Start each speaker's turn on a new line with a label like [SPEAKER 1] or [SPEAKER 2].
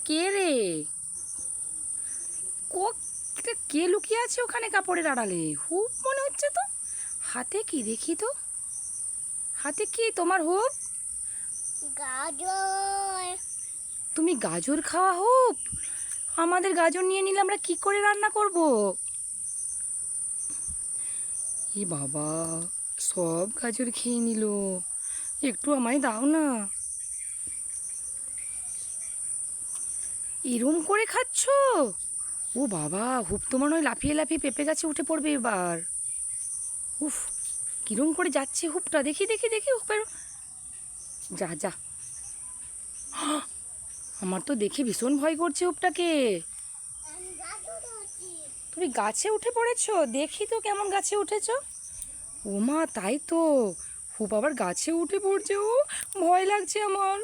[SPEAKER 1] কে রে? কে লুকিয়ে আছে ওখানে কাপড়ের আড়ালে? হুপ মনে হচ্ছে তো। হাতে কি দেখি তো? হাতে কি তোমার হুপ?
[SPEAKER 2] গাজর।
[SPEAKER 1] তুমি গাজর খাওয়া হুপ? আমাদের গাজর নিয়ে নিলে আমরা কি করে রান্না করব? এ বাবা, সব গাজর খেয়ে নিল। একটু আমায় দাও না। এরম করে খাচ্ছ? ও বাবা, হুপ তো মনে হয় লাফিয়ে লাফিয়ে পেঁপে গাছে উঠে পড়বে এবার। উফ, কিরম করে যাচ্ছে হুপটা, দেখি দেখি দেখি হুপের। যা যা, আমার তো দেখে ভীষণ ভয় করছে হুপটাকে। তুমি গাছে উঠে পড়েছো? দেখি তো কেমন গাছে উঠেছো। ও মা, তাই তো, হুপ আবার গাছে উঠে পড়ছে। ও, ভয় লাগছে আমার।